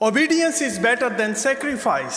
Obedience is better than sacrifice।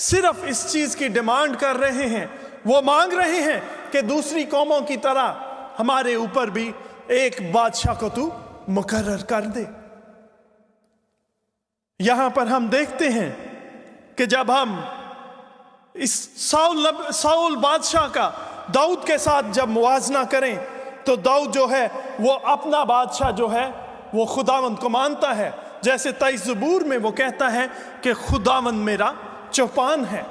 صرف اس چیز کی ڈیمانڈ کر رہے ہیں، وہ مانگ رہے ہیں کہ دوسری قوموں کی طرح ہمارے اوپر بھی ایک بادشاہ کو تو مقرر کر دے۔ یہاں پر ہم دیکھتے ہیں کہ جب ہم اس ساؤل بادشاہ کا داؤد کے ساتھ جب موازنہ کریں تو داؤد جو ہے وہ اپنا بادشاہ جو ہے وہ خداوند کو مانتا ہے، جیسے 23 زبور میں وہ کہتا ہے کہ خداوند میرا چوپان ہے۔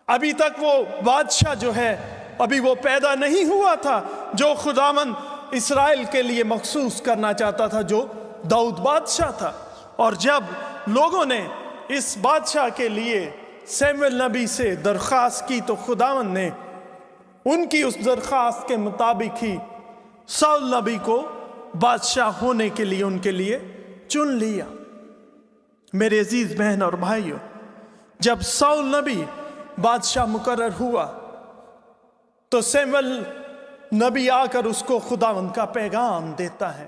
ابھی تک وہ بادشاہ جو ہے ابھی وہ پیدا نہیں ہوا تھا جو خداوند اسرائیل کے لیے مخصوص کرنا چاہتا تھا، جو داؤد بادشاہ تھا۔ اور جب لوگوں نے اس بادشاہ کے لیے سیموئیل نبی سے درخواست کی تو خداوند نے ان کی اس درخواست کے مطابق ہی ساؤل نبی کو بادشاہ ہونے کے لیے ان کے لیے چن لیا۔ میرے عزیز بہن اور بھائیوں، جب ساؤل نبی بادشاہ مقرر ہوا تو سیموئیل نبی آ کر اس کو خداوند کا پیغام دیتا ہے۔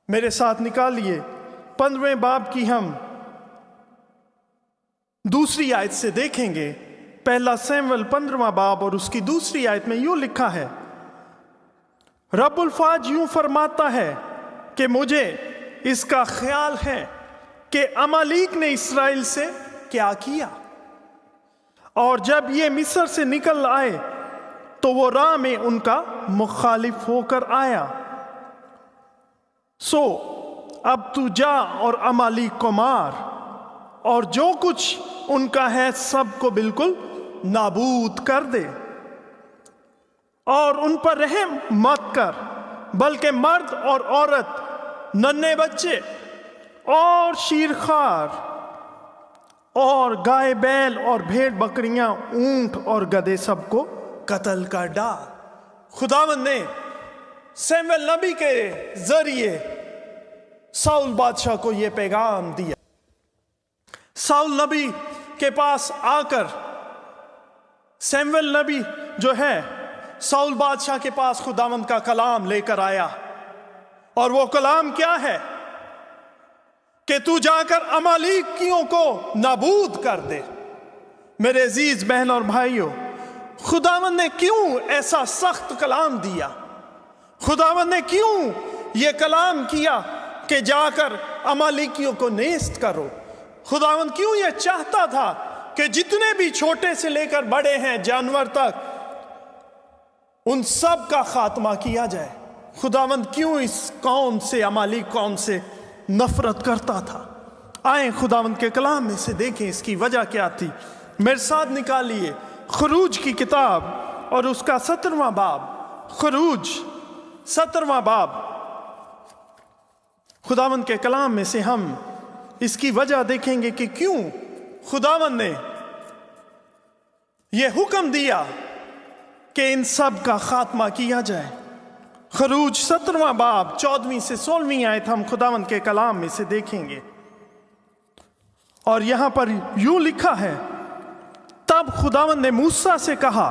میرے ساتھ نکالیے 15ویں باب کی ہم دوسری آیت سے دیکھیں گے۔ پہلا سیموئیل 15واں باب اور اس کی دوسری آیت میں یوں لکھا ہے، رب الفاظ یوں فرماتا ہے کہ مجھے اس کا خیال ہے کہ امالیک نے اسرائیل سے کیا کیا، اور جب یہ مصر سے نکل آئے تو وہ راہ میں ان کا مخالف ہو کر آیا، سو اب تو جا اور امالیک کو مار اور جو کچھ ان کا ہے سب کو بالکل نابود کر دے، اور ان پر رحم مت کر، بلکہ مرد اور عورت، ننھے بچے اور شیرخوار اور گائے بیل اور بھیڑ بکریاں، اونٹ اور گدھے سب کو قتل کر ڈال۔ خداوند نے سیموئیل نبی کے ذریعے ساؤل بادشاہ کو یہ پیغام دیا۔ ساؤل نبی کے پاس آ کر سیموئیل نبی جو ہے ساؤل بادشاہ کے پاس خداوند کا کلام لے کر آیا، اور وہ کلام کیا ہے کہ تو جا کر امالیکیوں کو نابود کر دے۔ میرے عزیز بہن اور بھائیوں، خداوند نے کیوں ایسا سخت کلام دیا؟ خداوند نے کیوں یہ کلام کیا کہ جا کر امالیکیوں کو نیست کرو؟ خداوند کیوں یہ چاہتا تھا کہ جتنے بھی چھوٹے سے لے کر بڑے ہیں جانور تک ان سب کا خاتمہ کیا جائے؟ خداوند کیوں اس قوم سے، امالیک قوم سے نفرت کرتا تھا؟ آئیں خداوند کے کلام میں سے دیکھیں اس کی وجہ کیا تھی۔ میرے ساتھ نکالیے خروج کی کتاب اور اس کا 17واں باب۔ خروج 17واں باب۔ خداوند کے کلام میں سے ہم اس کی وجہ دیکھیں گے کہ کیوں خداوند نے یہ حکم دیا کہ ان سب کا خاتمہ کیا جائے۔ خروج 17واں باب 14ویں سے 16ویں آیت ہم خداوند کے کلام میں سے دیکھیں گے، اور یہاں پر یوں لکھا ہے، تب خداوند نے موسیٰ سے کہا،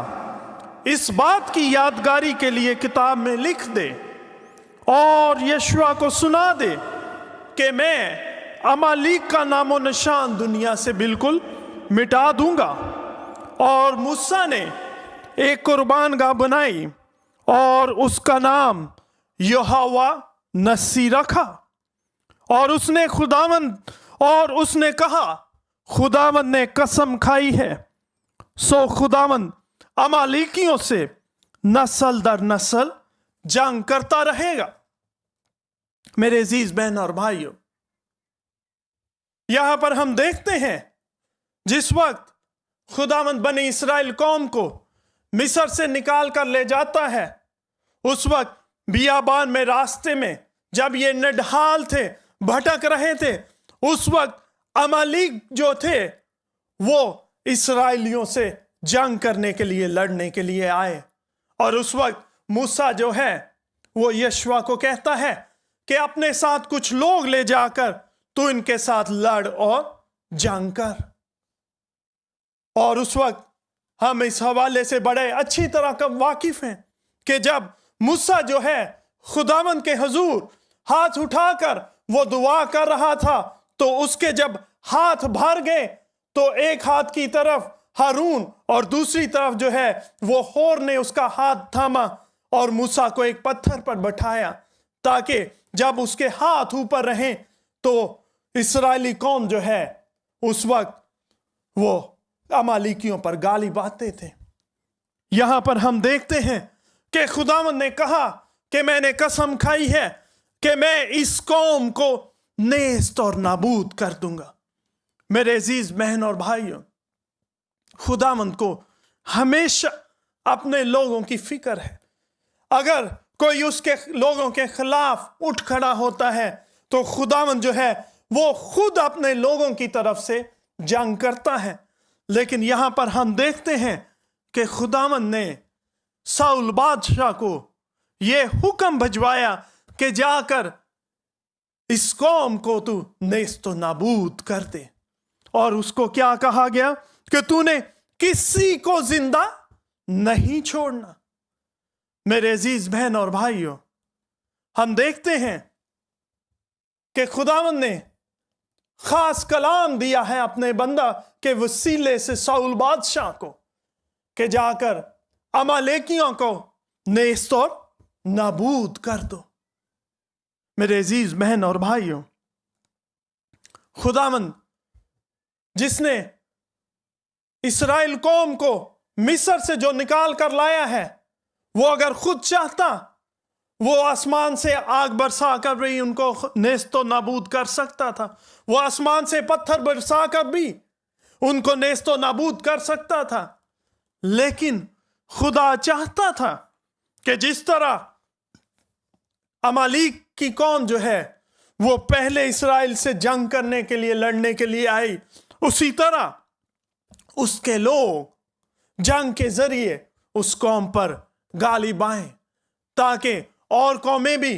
اس بات کی یادگاری کے لیے کتاب میں لکھ دے اور یشوع کو سنا دے کہ میں امالیک کا نام و نشان دنیا سے بالکل مٹا دوں گا۔ اور موسیٰ نے ایک قربان گاہ بنائی اور اس کا نام یہوہ نسی رکھا، اور اس نے کہا خداوند نے قسم کھائی ہے، سو خداوند امالیکیوں سے نسل در نسل جنگ کرتا رہے گا۔ میرے عزیز بہن اور بھائیوں، یہاں پر ہم دیکھتے ہیں جس وقت خداوند بنی اسرائیل قوم کو مصر سے نکال کر لے جاتا ہے، اس وقت بیابان میں راستے میں جب یہ نڈھال تھے، بھٹک رہے تھے، اس وقت امالیک جو تھے وہ اسرائیلیوں سے جنگ کرنے کے لیے، لڑنے کے لیے آئے، اور اس وقت موسیٰ جو ہے وہ یشوع کو کہتا ہے کہ اپنے ساتھ کچھ لوگ لے جا کر تو ان کے ساتھ لڑ اور جنگ کر۔ اور اس وقت ہم اس حوالے سے بڑے اچھی طرح واقف ہیں کہ جب موسیٰ جو ہے خداوند کے حضور ہاتھ اٹھا کر وہ دعا کر رہا تھا، تو اس کے جب ہاتھ بھر گئے تو ایک ہاتھ کی طرف ہارون اور دوسری طرف جو ہے وہ ہور نے اس کا ہاتھ تھاما اور موسیٰ کو ایک پتھر پر بٹھایا تاکہ جب اس کے ہاتھ اوپر رہیں تو اسرائیلی قوم جو ہے اس وقت وہ امالیکیوں پر غالب آتے تھے۔ یہاں پر ہم دیکھتے ہیں کہ خداوند نے کہا کہ میں نے قسم کھائی ہے کہ میں اس قوم کو نیست اور نابود کر دوں گا۔ میرے عزیز بہن اور بھائیوں، خداوند کو ہمیشہ اپنے لوگوں کی فکر ہے۔ اگر کوئی اس کے لوگوں کے خلاف اٹھ کھڑا ہوتا ہے تو خداوند جو ہے وہ خود اپنے لوگوں کی طرف سے جنگ کرتا ہے۔ لیکن یہاں پر ہم دیکھتے ہیں کہ خداوند نے ساؤل بادشاہ کو یہ حکم بھجوایا کہ جا کر اس قوم کو تو نیست و نابود کر دے، اور اس کو کیا کہا گیا کہ تو نے کسی کو زندہ نہیں چھوڑنا۔ میرے عزیز بہن اور بھائیوں، ہم دیکھتے ہیں کہ خداوند نے خاص کلام دیا ہے اپنے بندہ کے وسیلے سے ساؤل بادشاہ کو کہ جا کر امالیکیوں کو نیست اور نابود کر دو۔ میرے عزیز بہن اور بھائیوں، خداوند جس نے اسرائیل قوم کو مصر سے جو نکال کر لایا ہے، وہ اگر خود چاہتا وہ آسمان سے آگ برسا کر بھی ان کو نیست و نابود کر سکتا تھا، وہ آسمان سے پتھر برسا کر بھی ان کو نیست و نابود کر سکتا تھا۔ لیکن خدا چاہتا تھا کہ جس طرح امالیک کی قوم جو ہے وہ پہلے اسرائیل سے جنگ کرنے کے لیے لڑنے کے لیے آئی، اسی طرح اس کے لوگ جنگ کے ذریعے اس قوم پر غالب آئیں تاکہ اور قومیں بھی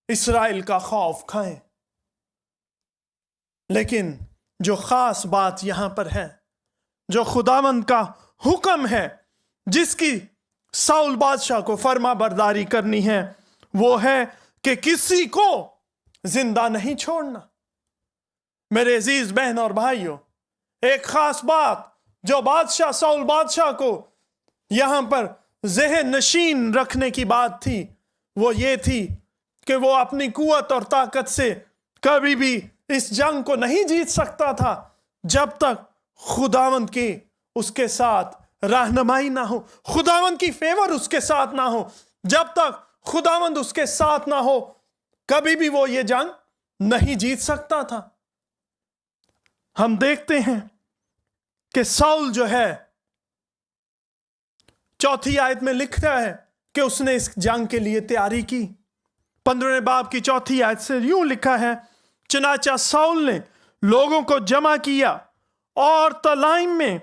اسرائیل کا خوف کھائیں۔ لیکن جو خاص بات یہاں پر ہے، جو خداوند کا حکم ہے جس کی ساؤل بادشاہ کو فرما برداری کرنی ہے، وہ ہے کہ کسی کو زندہ نہیں چھوڑنا۔ میرے عزیز بہن اور بھائیوں، ایک خاص بات جو بادشاہ ساؤل بادشاہ کو یہاں پر ذہن نشین رکھنے کی بات تھی، وہ یہ تھی کہ وہ اپنی قوت اور طاقت سے کبھی بھی اس جنگ کو نہیں جیت سکتا تھا جب تک خداوند کی اس کے ساتھ رہنمائی نہ ہو، خداوند کی فیور اس کے ساتھ نہ ہو۔ جب تک خداوند اس کے ساتھ نہ ہو کبھی بھی وہ یہ جنگ نہیں جیت سکتا تھا۔ ہم دیکھتے ہیں کہ ساؤل جو ہے 4 آیت میں لکھ رہا ہے کہ اس نے اس جنگ کے لیے تیاری کی۔ 15 باب کی 4 آیت سے یوں لکھا ہے، چنانچہ ساؤل نے لوگوں کو جمع کیا اور تلائم میں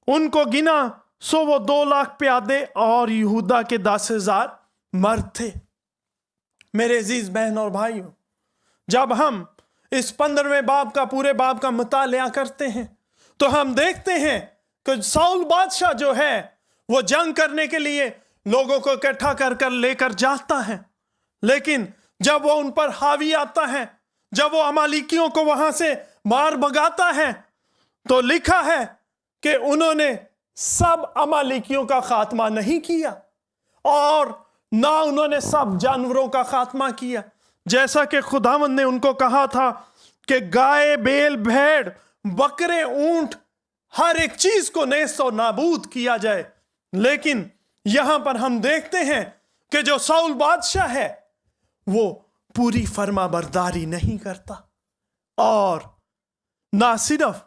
ان کو گنا، سو وہ 2 لاکھ پیادے اور یہودا کے 10,000 مرد تھے۔ میرے عزیز بہن اور بھائیوں، جب ہم اس 15 باب کا پورے باب کا مطالعہ کرتے ہیں تو ہم دیکھتے ہیں کہ ساؤل بادشاہ جو ہے وہ جنگ کرنے کے لیے لوگوں کو اکٹھا کر لے کر جاتا ہے، لیکن جب وہ ان پر حاوی آتا ہے، جب وہ امالیکیوں کو وہاں سے مار بھگاتا ہے، تو لکھا ہے کہ انہوں نے سب امالیکیوں کا خاتمہ نہیں کیا اور نہ انہوں نے سب جانوروں کا خاتمہ کیا، جیسا کہ خداوند نے ان کو کہا تھا کہ گائے، بیل، بھیڑ، بکرے، اونٹ، ہر ایک چیز کو نیست و نابود کیا جائے۔ لیکن یہاں پر ہم دیکھتے ہیں کہ جو ساؤل بادشاہ ہے وہ پوری فرما برداری نہیں کرتا، اور نہ صرف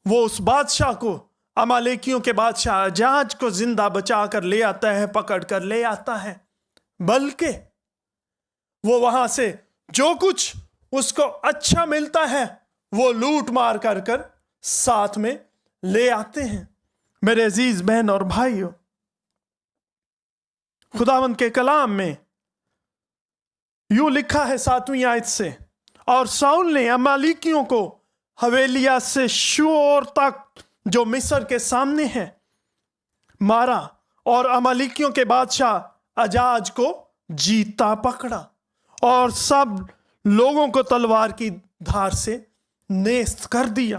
وہ اس بادشاہ کو، امالیکیوں کے بادشاہ اجاج کو زندہ بچا کر لے آتا ہے، پکڑ کر لے آتا ہے، بلکہ وہ وہاں سے جو کچھ اس کو اچھا ملتا ہے وہ لوٹ مار کر ساتھ میں لے آتے ہیں۔ میرے عزیز بہن اور بھائیوں، خداوند کے کلام میں یوں لکھا ہے 7ویں آیت سے، اور ساؤل نے امالیکیوں کو حویلیہ سے شور تک جو مصر کے سامنے ہے مارا، اور امالیکیوں کے بادشاہ اجاج کو جیتا پکڑا اور سب لوگوں کو تلوار کی دھار سے نیست کر دیا۔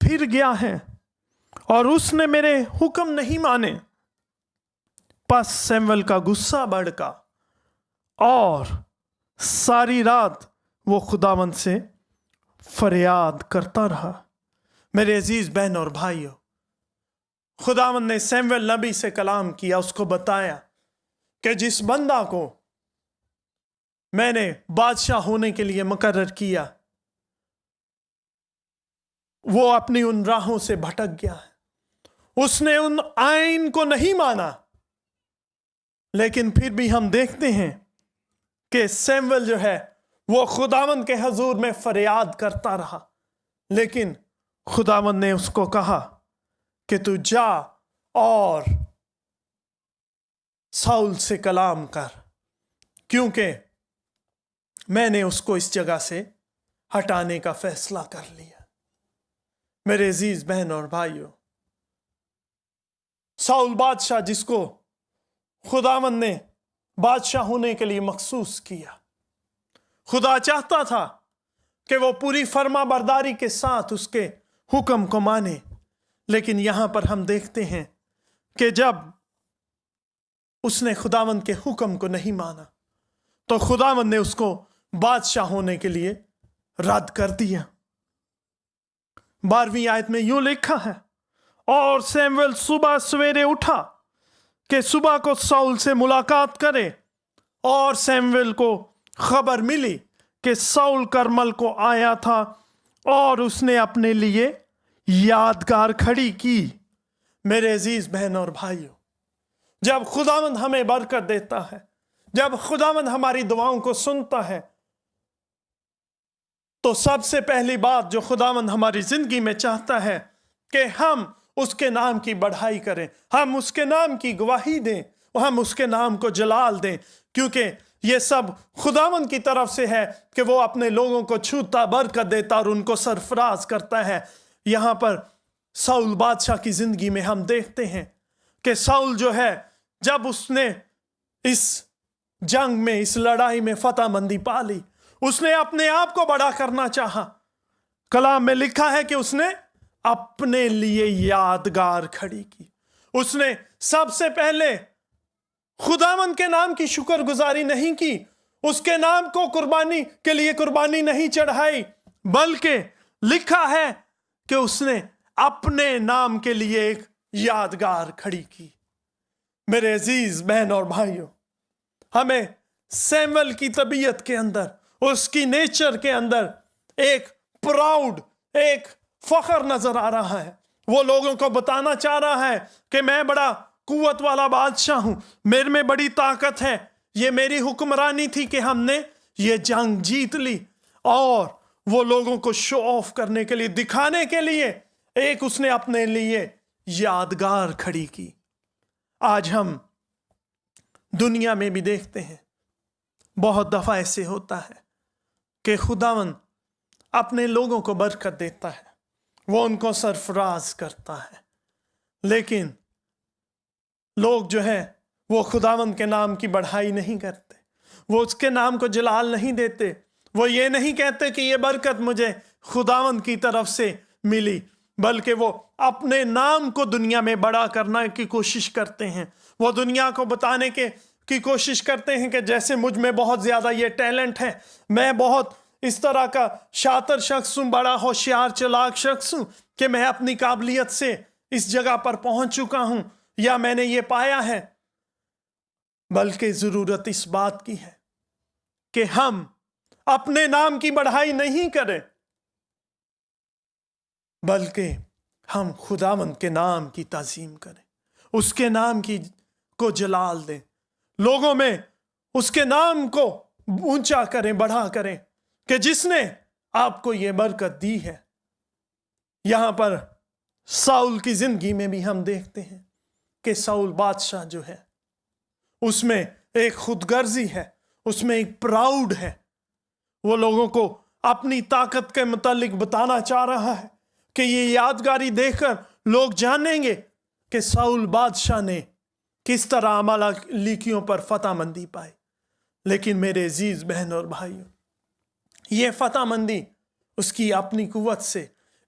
پھر گیا ہے اور اس نے میرے حکم نہیں مانے۔ پس سیموئل کا غصہ بھڑکا اور ساری رات وہ خداوند سے فریاد کرتا رہا۔ میرے عزیز بہن اور بھائیو، خداوند نے سیموئل نبی سے کلام کیا، اس کو بتایا کہ جس بندہ کو میں نے بادشاہ ہونے کے لیے مقرر کیا وہ اپنی ان راہوں سے بھٹک گیا ہے، اس نے ان آئین کو نہیں مانا۔ لیکن پھر بھی ہم دیکھتے ہیں کہ سیموئل جو ہے وہ خداوند کے حضور میں فریاد کرتا رہا، لیکن خداوند نے اس کو کہا کہ تو جا اور ساؤل سے کلام کر، کیونکہ میں نے اس کو اس جگہ سے ہٹانے کا فیصلہ کر لیا۔ میرے عزیز بہن اور بھائیو، ساؤل بادشاہ جس کو خداوند نے بادشاہ ہونے کے لیے مخصوص کیا، خدا چاہتا تھا کہ وہ پوری فرما برداری کے ساتھ اس کے حکم کو مانے، لیکن یہاں پر ہم دیکھتے ہیں کہ جب اس نے خداوند کے حکم کو نہیں مانا تو خداوند نے اس کو بادشاہ ہونے کے لیے رد کر دیا۔ 12ویں آیت میں یوں لکھا ہے، اور سیموئل صبح سویرے اٹھا کہ صبح کو ساؤل سے ملاقات کرے، اور سیموئل کو خبر ملی کہ ساؤل کرمل کو آیا تھا اور اس نے اپنے لیے یادگار کھڑی کی۔ میرے عزیز بہن اور بھائیو، جب خداوند ہمیں برکت دیتا ہے، جب خداوند ہماری دعاؤں کو سنتا ہے، تو سب سے پہلی بات جو خداوند ہماری زندگی میں چاہتا ہے کہ ہم اس کے نام کی بڑھائی کریں، ہم اس کے نام کی گواہی دیں، ہم اس کے نام کو جلال دیں، کیونکہ یہ سب خداوند کی طرف سے ہے کہ وہ اپنے لوگوں کو چھوتا، برکت دیتا اور ان کو سرفراز کرتا ہے۔ یہاں پر ساؤل بادشاہ کی زندگی میں ہم دیکھتے ہیں کہ ساؤل جو ہے، جب اس نے اس جنگ میں، اس لڑائی میں فتح مندی پا لی، اس نے اپنے آپ کو بڑا کرنا چاہا۔ کلام میں لکھا ہے کہ اس نے اپنے لیے یادگار کھڑی کی۔ اس نے سب سے پہلے خداوند کے نام کی شکر گزاری نہیں کی، اس کے نام کو قربانی کے لیے قربانی نہیں چڑھائی، بلکہ لکھا ہے کہ اس نے اپنے نام کے لیے ایک یادگار کھڑی کی۔ میرے عزیز بہن اور بھائیوں، ہمیں سیموئل کی طبیعت کے اندر، اس کی نیچر کے اندر ایک پراؤڈ، ایک فخر نظر آ رہا ہے۔ وہ لوگوں کو بتانا چاہ رہا ہے کہ میں بڑا قوت والا بادشاہ ہوں، میرے میں بڑی طاقت ہے، یہ میری حکمرانی تھی کہ ہم نے یہ جنگ جیت لی۔ اور وہ لوگوں کو شو آف کرنے کے لیے، دکھانے کے لیے ایک اس نے اپنے لیے یادگار کھڑی کی۔ آج ہم دنیا میں بھی دیکھتے ہیں، بہت دفعہ ایسے ہوتا ہے کہ خداوند اپنے لوگوں کو برکت دیتا ہے، وہ ان کو سرفراز کرتا ہے، لیکن لوگ جو ہے وہ خداوند کے نام کی بڑھائی نہیں کرتے، وہ اس کے نام کو جلال نہیں دیتے، وہ یہ نہیں کہتے کہ یہ برکت مجھے خداوند کی طرف سے ملی، بلکہ وہ اپنے نام کو دنیا میں بڑا کرنے کی کوشش کرتے ہیں۔ وہ دنیا کو بتانے کی کوشش کرتے ہیں کہ جیسے مجھ میں بہت زیادہ یہ ٹیلنٹ ہے، میں بہت اس طرح کا شاطر شخص ہوں، بڑا ہوشیار چلاک شخص ہوں کہ میں اپنی قابلیت سے اس جگہ پر پہنچ چکا ہوں، یا میں نے یہ پایا ہے۔ بلکہ ضرورت اس بات کی ہے کہ ہم اپنے نام کی بڑھائی نہیں کریں، بلکہ ہم خداوند کے نام کی تعظیم کریں، اس کے نام کو جلال دیں، لوگوں میں اس کے نام کو اونچا کریں، بڑھا کریں کہ جس نے آپ کو یہ برکت دی ہے۔ یہاں پر ساؤل کی زندگی میں بھی ہم دیکھتے ہیں کہ ساؤل بادشاہ جو ہے اس میں ایک خود غرضی ہے، اس میں ایک پراؤڈ ہے۔ وہ لوگوں کو اپنی طاقت کے متعلق بتانا چاہ رہا ہے کہ یہ یادگاری دیکھ کر لوگ جانیں گے کہ ساؤل بادشاہ نے کس طرح عمالیقیوں پر فتح مندی پائی۔ لیکن میرے عزیز بہن اور بھائیوں، یہ فتح مندی اس کی اپنی قوت سے،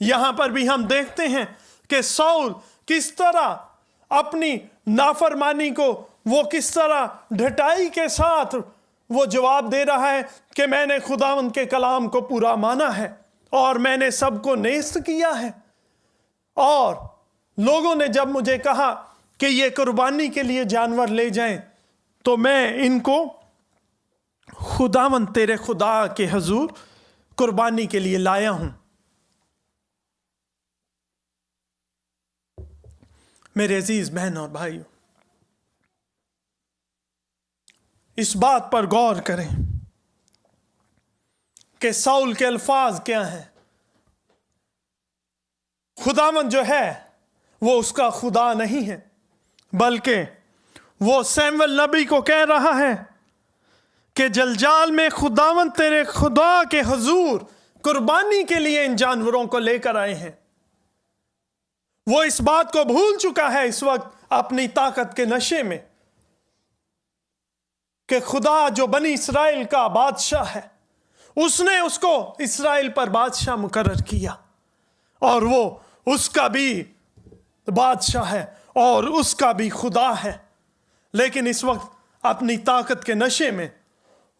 یہاں پر بھی ہم دیکھتے ہیں کہ ساؤل کس طرح اپنی نافرمانی کو وہ کس طرح ڈھٹائی کے ساتھ وہ جواب دے رہا ہے کہ میں نے خداوند کے کلام کو پورا مانا ہے اور میں نے سب کو نیست کیا ہے، اور لوگوں نے جب مجھے کہا کہ یہ قربانی کے لیے جانور لے جائیں تو میں ان کو خداوند تیرے خدا کے حضور قربانی کے لیے لایا ہوں۔ میرے عزیز بہن اور بھائیو، اس بات پر غور کریں کہ ساؤل کے الفاظ کیا ہیں۔ خداوند جو ہے وہ اس کا خدا نہیں ہے، بلکہ وہ سیموئیل نبی کو کہہ رہا ہے کہ جلجال میں خداوند تیرے خدا کے حضور قربانی کے لیے ان جانوروں کو لے کر آئے ہیں۔ وہ اس بات کو بھول چکا ہے اس وقت اپنی طاقت کے نشے میں کہ خدا جو بنی اسرائیل کا بادشاہ ہے، اس نے اس کو اسرائیل پر بادشاہ مقرر کیا، اور وہ اس کا بھی بادشاہ ہے اور اس کا بھی خدا ہے۔ لیکن اس وقت اپنی طاقت کے نشے میں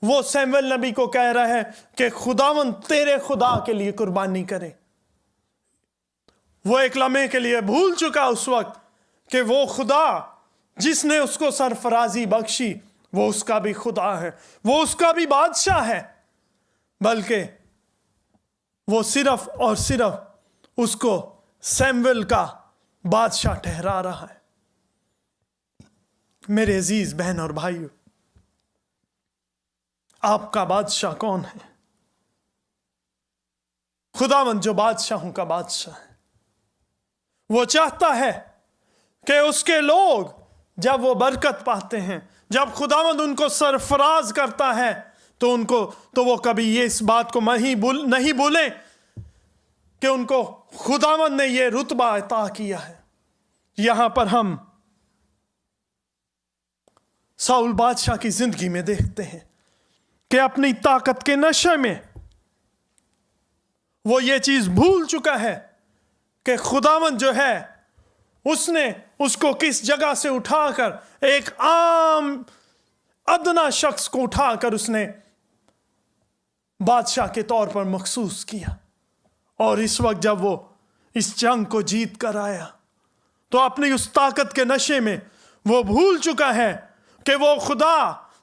وہ سیموئیل نبی کو کہہ رہا ہے کہ خداوند تیرے خدا کے لیے قربانی کرے۔ وہ ایک لمحے کے لیے بھول چکا اس وقت کہ وہ خدا جس نے اس کو سرفرازی بخشی وہ اس کا بھی خدا ہے، وہ اس کا بھی بادشاہ ہے، بلکہ وہ صرف اور صرف اس کو سیموئیل کا بادشاہ ٹھہرا رہا ہے۔ میرے عزیز بہن اور بھائیو، آپ کا بادشاہ کون ہے؟ خداوند جو بادشاہوں کا بادشاہ ہے۔ وہ چاہتا ہے کہ اس کے لوگ جب وہ برکت پاتے ہیں، جب خداوند ان کو سرفراز کرتا ہے تو وہ کبھی یہ اس بات کو نہیں بھولیں کہ ان کو خداوند نے یہ رتبہ عطا کیا ہے۔ یہاں پر ہم ساؤل بادشاہ کی زندگی میں دیکھتے ہیں کہ اپنی طاقت کے نشے میں وہ یہ چیز بھول چکا ہے کہ خداوند جو ہے اس نے اس کو کس جگہ سے اٹھا کر ایک عام ادنا شخص کو اٹھا کر اس نے بادشاہ کے طور پر مخصوص کیا، اور اس وقت جب وہ اس جنگ کو جیت کر آیا تو اپنی اس طاقت کے نشے میں وہ بھول چکا ہے کہ وہ خدا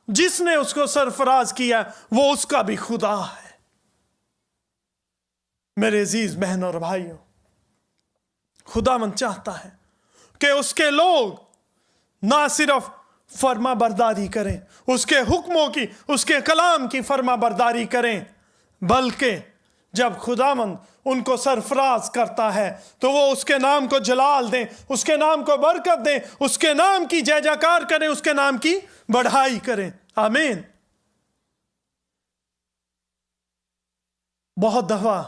جس نے اس کو سرفراز کیا وہ اس کا بھی خدا ہے۔ میرے عزیز بہن اور بھائیوں، خداوند چاہتا ہے کہ اس کے لوگ نہ صرف فرما برداری کریں، اس کے حکموں کی، اس کے کلام کی فرما برداری کریں، بلکہ جب خداوند ان کو سرفراز کرتا ہے تو وہ اس کے نام کو جلال دیں، اس کے نام کو برکت دیں، اس کے نام کی جے جیکار کریں، اس کے نام کی بڑھائی کریں۔ آمین۔ بہت دفعہ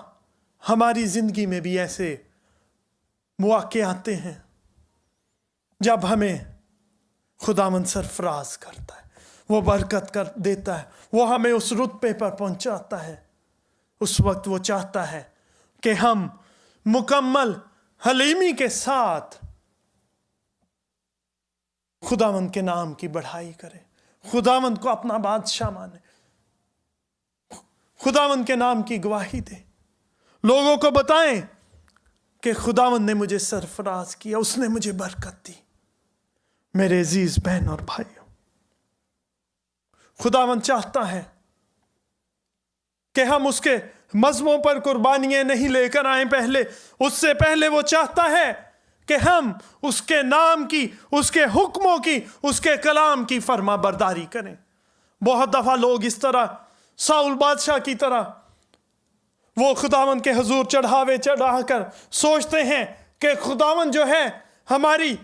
ہماری زندگی میں بھی ایسے مواقع آتے ہیں جب ہمیں خداوند سرفراز کرتا ہے، وہ برکت کر دیتا ہے، وہ ہمیں اس رتبے پر پہنچاتا ہے۔ اس وقت وہ چاہتا ہے کہ ہم مکمل حلیمی کے ساتھ خداوند کے نام کی بڑھائی کریں، خداوند کو اپنا بادشاہ مانیں، خداوند کے نام کی گواہی دیں، لوگوں کو بتائیں کہ خداوند نے مجھے سرفراز کیا، اس نے مجھے برکت دی۔ میرے عزیز بہن اور بھائیوں، خداوند چاہتا ہے کہ ہم اس کے مذہبوں پر قربانیاں نہیں لے کر آئیں، اس سے پہلے وہ چاہتا ہے کہ ہم اس کے نام کی، اس کے حکموں کی، اس کے کلام کی فرما برداری کریں۔ بہت دفعہ لوگ اس طرح ساؤل بادشاہ کی طرح وہ خداوند کے حضور چڑھاوے چڑھا کر سوچتے ہیں کہ خداوند جو ہے ہماری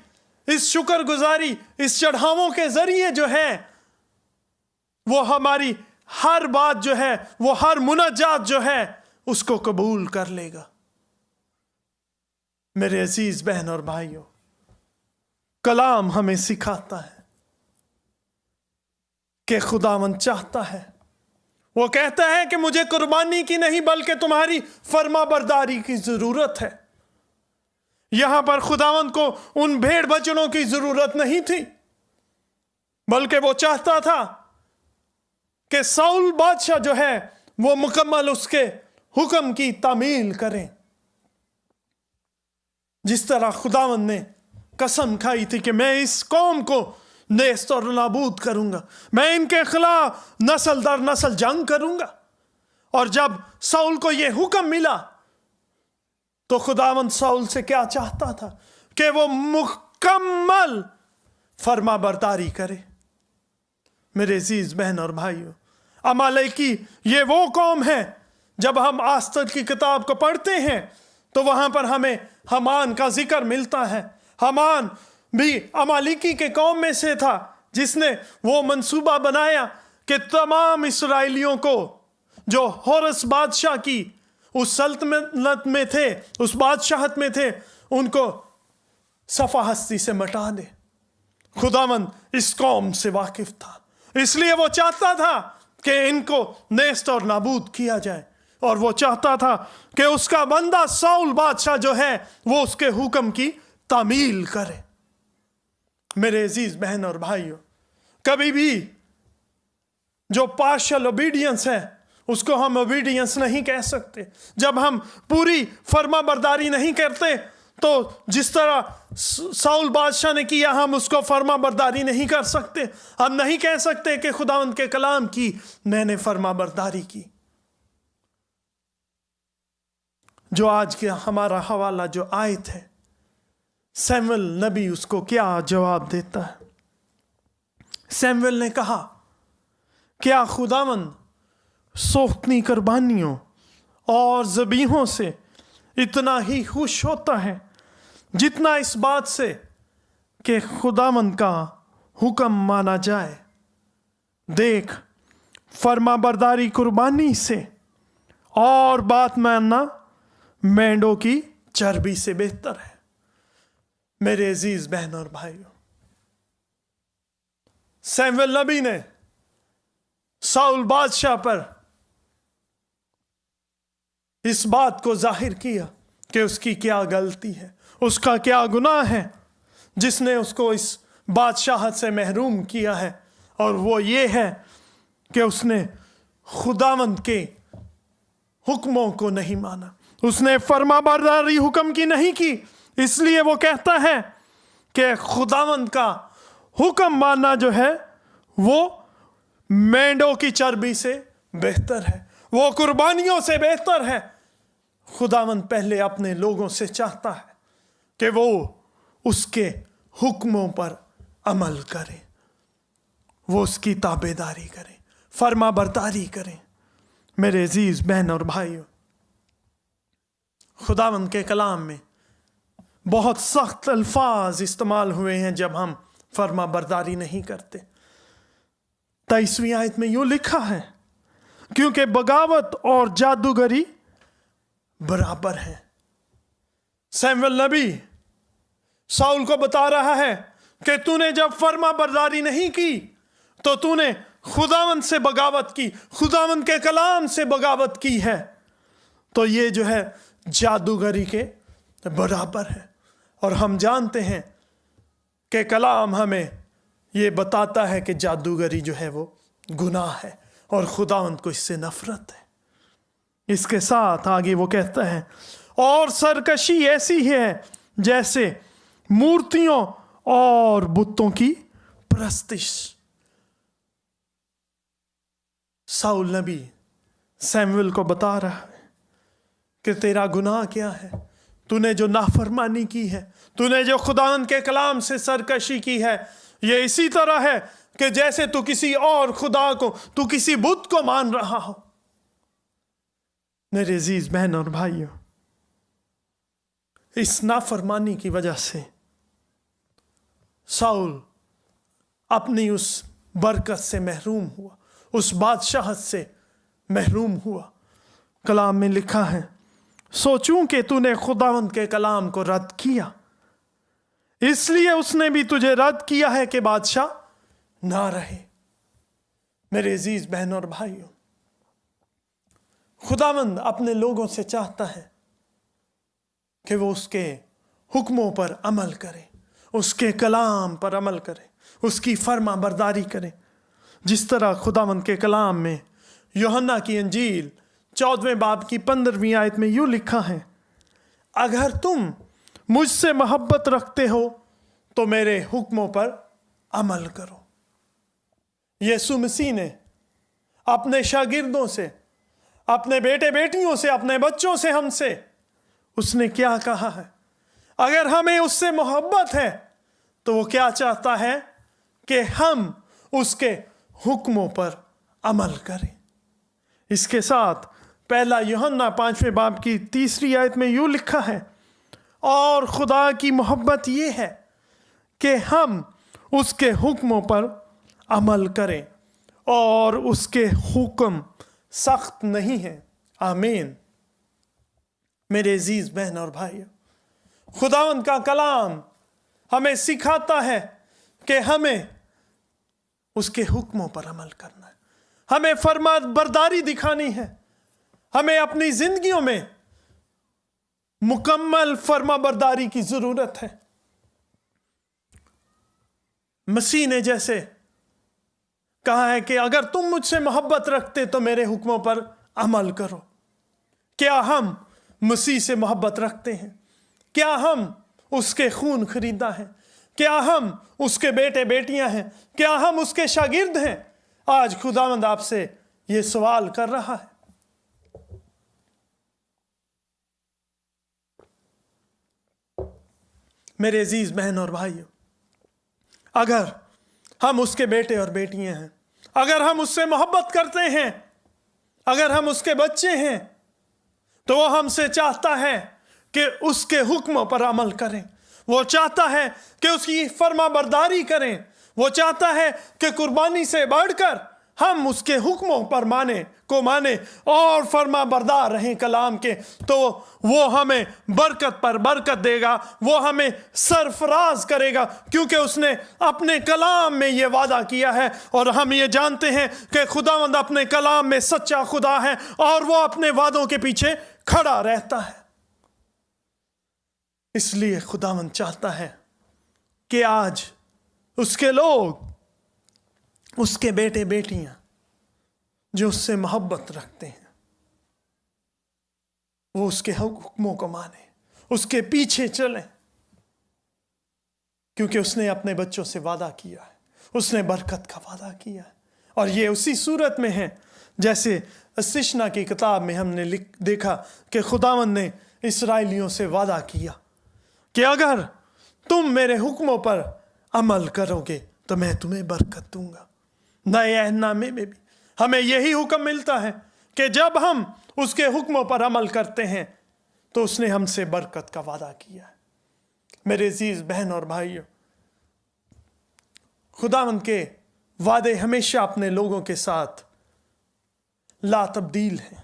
اس شکر گزاری، اس چڑھاووں کے ذریعے جو ہے وہ ہماری ہر بات جو ہے، وہ ہر مناجات جو ہے اس کو قبول کر لے گا۔ میرے عزیز بہن اور بھائیوں، کلام ہمیں سکھاتا ہے کہ خداوند چاہتا ہے وہ کہتا ہے کہ مجھے قربانی کی نہیں بلکہ تمہاری فرما برداری کی ضرورت ہے۔ یہاں پر خداوند کو ان بھیڑ بچڑوں کی ضرورت نہیں تھی، بلکہ وہ چاہتا تھا کہ ساؤل بادشاہ جو ہے وہ مکمل اس کے حکم کی تعمیل کریں، جس طرح خداوند نے قسم کھائی تھی کہ میں اس قوم کو نیست اور نابود کروں گا، میں ان کے خلاف نسل در نسل جنگ کروں گا۔ اور جب ساؤل کو یہ حکم ملا تو خداوند ساؤل سے کیا چاہتا تھا؟ کہ وہ مکمل فرما برداری کرے۔ میرے عزیز بہن اور بھائیو، عمالیکی یہ وہ قوم ہے، جب ہم آستر کی کتاب کو پڑھتے ہیں تو وہاں پر ہمیں حمان کا ذکر ملتا ہے۔ حمان بھی عمالیکی کے قوم میں سے تھا، جس نے وہ منصوبہ بنایا کہ تمام اسرائیلیوں کو جو ہورس بادشاہ کی اس سلطنت میں تھے، اس بادشاہت میں تھے، ان کو صفحہ ہستی سے مٹا دے۔ خداوند اس قوم سے واقف تھا، اس لیے وہ چاہتا تھا کہ ان کو نیست اور نابود کیا جائے، اور وہ چاہتا تھا کہ اس کا بندہ ساؤل بادشاہ جو ہے وہ اس کے حکم کی تعمیل کرے۔ میرے عزیز بہن اور بھائیوں، کبھی بھی جو پارشل اوبیڈینس ہے اس کو ہم اوبیڈینس نہیں کہہ سکتے۔ جب ہم پوری فرما برداری نہیں کرتے تو جس طرح ساؤل بادشاہ نے کیا ہم اس کو فرما برداری نہیں کر سکتے۔ ہم نہیں کہہ سکتے کہ خداوند کے کلام کی میں نے فرما برداری کی۔ جو آج کے ہمارا حوالہ جو آیت ہے، سیموئل نبی اس کو کیا جواب دیتا ہے؟ سیموئل نے کہا، کیا خداوند سوختنی قربانیوں اور ذبیحوں سے اتنا ہی خوش ہوتا ہے جتنا اس بات سے کہ خداوند کا حکم مانا جائے؟ دیکھ، فرما برداری قربانی سے اور بات ماننا مینڈوں کی چربی سے بہتر ہے۔ میرے عزیز بہن اور بھائیوں، سیموئل نبی نے ساؤل بادشاہ پر اس بات کو ظاہر کیا کہ اس کی کیا غلطی ہے، اس کا کیا گناہ ہے جس نے اس کو اس بادشاہت سے محروم کیا ہے، اور وہ یہ ہے کہ اس نے خداوند کے حکموں کو نہیں مانا، اس نے فرما برداری حکم کی نہیں کی۔ اس لیے وہ کہتا ہے کہ خداوند کا حکم ماننا جو ہے وہ مینڈوں کی چربی سے بہتر ہے، وہ قربانیوں سے بہتر ہے۔ خداوند پہلے اپنے لوگوں سے چاہتا ہے کہ وہ اس کے حکموں پر عمل کریں، وہ اس کی تابع داری کریں، فرما برداری کریں۔ میرے عزیز بہن اور بھائیوں، خداوند کے کلام میں بہت سخت الفاظ استعمال ہوئے ہیں جب ہم فرما برداری نہیں کرتے۔ 23ویں آیت میں یوں لکھا ہے، کیونکہ بغاوت اور جادوگری برابر ہیں۔ سیموئل نبی ساؤل کو بتا رہا ہے کہ تو نے جب فرما برداری نہیں کی تو تو نے خداوند سے بغاوت کی، خداوند کے کلام سے بغاوت کی ہے، تو یہ جو ہے جادوگری کے برابر ہے۔ اور ہم جانتے ہیں کہ کلام ہمیں یہ بتاتا ہے کہ جادوگری جو ہے وہ گناہ ہے اور خداوند کو اس سے نفرت ہے۔ اس کے ساتھ آگے وہ کہتا ہے، اور سرکشی ایسی ہے جیسے مورتیوں اور بتوں کی پرستش۔ ساؤل نبی سیموئل کو بتا رہا ہے کہ تیرا گناہ کیا ہے، تو نے جو نافرمانی کی ہے، تو نے جو خداوند کے کلام سے سرکشی کی ہے، یہ اسی طرح ہے کہ جیسے تو کسی اور خدا کو، تو کسی بت کو مان رہا ہو۔ میرے عزیز بہن اور بھائیوں، اس نافرمانی کی وجہ سے ساؤل اپنی اس برکت سے محروم ہوا، اس بادشاہت سے محروم ہوا۔ کلام میں لکھا ہے، سوچوں کہ تو نے خداوند کے کلام کو رد کیا، اس لیے اس نے بھی تجھے رد کیا ہے کہ بادشاہ نہ رہے۔ میرے عزیز بہن اور بھائیوں، خداوند اپنے لوگوں سے چاہتا ہے کہ وہ اس کے حکموں پر عمل کرے، اس کے کلام پر عمل کرے، اس کی فرما برداری کرے، جس طرح خداوند کے کلام میں یوحنا کی انجیل 14 باب کی 15ویں آیت میں یوں لکھا ہے، اگر تم مجھ سے محبت رکھتے ہو تو میرے حکموں پر عمل کرو۔ یسوع مسیح نے اپنے شاگردوں سے، اپنے بیٹے بیٹیوں سے، اپنے بچوں سے، ہم سے اس نے کیا کہا ہے؟ اگر ہمیں اس سے محبت ہے تو وہ کیا چاہتا ہے؟ کہ ہم اس کے حکموں پر عمل کریں۔ اس کے ساتھ پہلا یوحنا 5 باب کی 3 آیت میں یوں لکھا ہے، اور خدا کی محبت یہ ہے کہ ہم اس کے حکموں پر عمل کریں، اور اس کے حکم سخت نہیں ہیں۔ آمین۔ میرے عزیز بہن اور بھائیو، خداوند کا کلام ہمیں سکھاتا ہے کہ ہمیں اس کے حکموں پر عمل کرنا ہے، ہمیں فرما برداری دکھانی ہے، ہمیں اپنی زندگیوں میں مکمل فرما برداری کی ضرورت ہے۔ مسیح نے جیسے کہا ہے کہ اگر تم مجھ سے محبت رکھتے تو میرے حکموں پر عمل کرو، کیا ہم مسیح سے محبت رکھتے ہیں؟ کیا ہم اس کے خون خریدا ہیں؟ کیا ہم اس کے بیٹے بیٹیاں ہیں؟ کیا ہم اس کے شاگرد ہیں؟ آج خداوند آپ سے یہ سوال کر رہا ہے۔ میرے عزیز بہن اور بھائیو، اگر ہم اس کے بیٹے اور بیٹیاں ہیں، اگر ہم اس سے محبت کرتے ہیں، اگر ہم اس کے بچے ہیں، تو وہ ہم سے چاہتا ہے کہ اس کے حکموں پر عمل کریں، وہ چاہتا ہے کہ اس کی فرما برداری کریں، وہ چاہتا ہے کہ قربانی سے بڑھ کر ہم اس کے حکموں پر مانیں اور فرما بردار رہیں کلام کے، تو وہ ہمیں برکت پر برکت دے گا، وہ ہمیں سرفراز کرے گا، کیونکہ اس نے اپنے کلام میں یہ وعدہ کیا ہے، اور ہم یہ جانتے ہیں کہ خداوند اپنے کلام میں سچا خدا ہے اور وہ اپنے وعدوں کے پیچھے کھڑا رہتا ہے۔ اس لیے خداوند چاہتا ہے کہ آج اس کے لوگ، اس کے بیٹے بیٹیاں جو اس سے محبت رکھتے ہیں، وہ اس کے حکموں کو مانیں، اس کے پیچھے چلیں، کیونکہ اس نے اپنے بچوں سے وعدہ کیا ہے، اس نے برکت کا وعدہ کیا ہے، اور یہ اسی صورت میں ہے جیسے استثنا کی کتاب میں ہم نے دیکھا کہ خداوند نے اسرائیلیوں سے وعدہ کیا کہ اگر تم میرے حکموں پر عمل کرو گے تو میں تمہیں برکت دوں گا۔ نئے عہد نامے میں بھی ہمیں یہی حکم ملتا ہے کہ جب ہم اس کے حکموں پر عمل کرتے ہیں تو اس نے ہم سے برکت کا وعدہ کیا ہے۔ میرے عزیز بہن اور بھائیو، خداوند کے وعدے ہمیشہ اپنے لوگوں کے ساتھ لا تبدیل ہیں،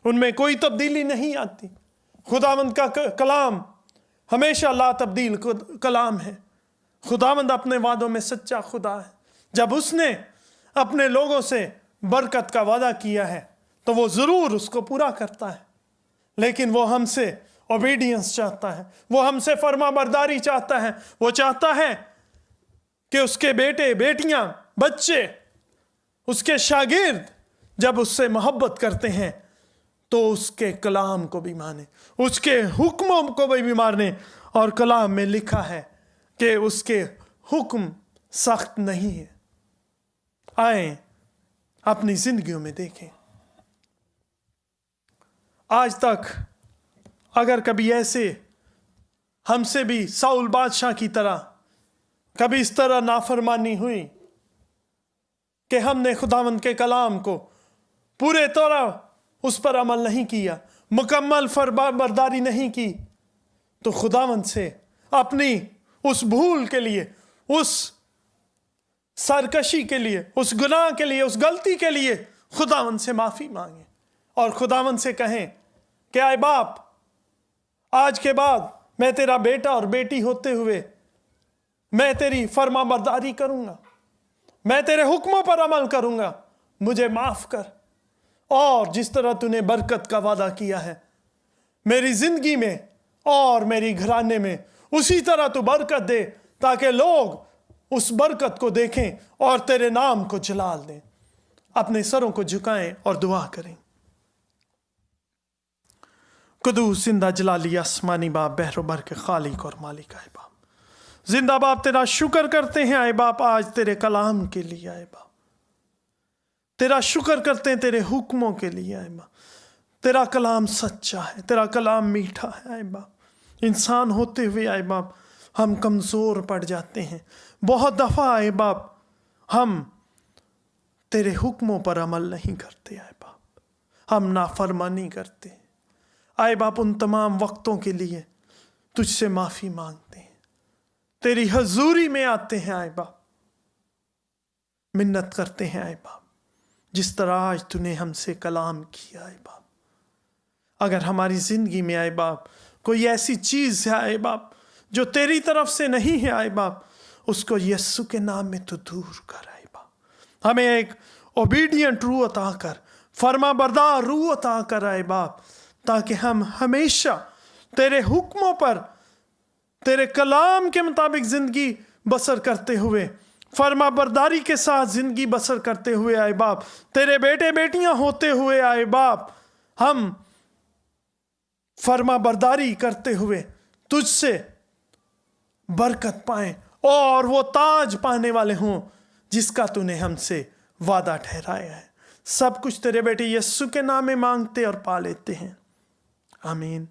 ان میں کوئی تبدیلی نہیں آتی۔ خداوند کا کلام ہمیشہ لا تبدیل کلام ہے۔ خداوند اپنے وعدوں میں سچا خدا ہے۔ جب اس نے اپنے لوگوں سے برکت کا وعدہ کیا ہے تو وہ ضرور اس کو پورا کرتا ہے، لیکن وہ ہم سے اوبیڈینس چاہتا ہے، وہ ہم سے فرما برداری چاہتا ہے۔ وہ چاہتا ہے کہ اس کے بیٹے بیٹیاں، بچے، اس کے شاگرد جب اس سے محبت کرتے ہیں تو اس کے کلام کو بھی مانیں، اس کے حکموں کو بھی مانیں، اور کلام میں لکھا ہے کہ اس کے حکم سخت نہیں ہے۔ آئیں اپنی زندگیوں میں دیکھیں، آج تک اگر کبھی ایسے ہم سے بھی ساؤل بادشاہ کی طرح کبھی اس طرح نافرمانی ہوئی کہ ہم نے خداوند کے کلام کو پورے طرح اس پر عمل نہیں کیا، مکمل فرما برداری نہیں کی، تو خداوند سے اپنی اس بھول کے لیے، اس سرکشی کے لیے، اس گناہ کے لیے، اس غلطی کے لیے خداوند سے معافی مانگیں، اور خداوند سے کہیں کہ اے باپ، آج کے بعد میں تیرا بیٹا اور بیٹی ہوتے ہوئے میں تیری فرما برداری کروں گا، میں تیرے حکموں پر عمل کروں گا، مجھے معاف کر۔ اور جس طرح تو نے برکت کا وعدہ کیا ہے میری زندگی میں اور میری گھرانے میں، اسی طرح تو برکت دے تاکہ لوگ اس برکت کو دیکھیں اور تیرے نام کو جلال دیں۔ اپنے سروں کو جھکائیں اور دعا کریں۔ قدوس زندہ جلالی آسمانی باپ، بحر و بر کے خالق اور مالک آئے باپ، زندہ باپ تیرا شکر کرتے ہیں آئے باپ آج تیرے کلام کے لیے آئے باپ، تیرا شکر کرتے ہیں تیرے حکموں کے لیے آئے باپ۔ تیرا کلام سچا ہے، تیرا کلام میٹھا ہے آئے باپ۔ انسان ہوتے ہوئے آئے باپ ہم کمزور پڑ جاتے ہیں، بہت دفعہ آئے باپ ہم تیرے حکموں پر عمل نہیں کرتے آئے باپ، ہم نافرمانی کرتے ہیں آئے باپ۔ ان تمام وقتوں کے لیے تجھ سے معافی مانگتے ہیں، تیری حضوری میں آتے ہیں آئے باپ، منت کرتے ہیں آئے باپ جس طرح آج تو نے ہم سے کلام کیا آئے باپ۔ اگر ہماری زندگی میں آئے باپ کوئی ایسی چیز ہے آئے باپ جو تیری طرف سے نہیں ہے آئے باپ، اس کو یسوع کے نام میں تو دور کر آئے باپ۔ ہمیں ایک اوبیڈینٹ روح عطا کر، فرما بردار روح عطا کر آئے باپ، تاکہ ہم ہمیشہ تیرے حکموں پر، تیرے کلام کے مطابق زندگی بسر کرتے ہوئے، فرما برداری کے ساتھ زندگی بسر کرتے ہوئے آئے باپ، تیرے بیٹے بیٹیاں ہوتے ہوئے آئے باپ، ہم فرما برداری کرتے ہوئے تجھ سے برکت پائیں اور وہ تاج پانے والے ہوں جس کا تو نے ہم سے وعدہ ٹھہرایا ہے۔ سب کچھ تیرے بیٹے یسوع کے نام میں مانگتے اور پا لیتے ہیں، آمین۔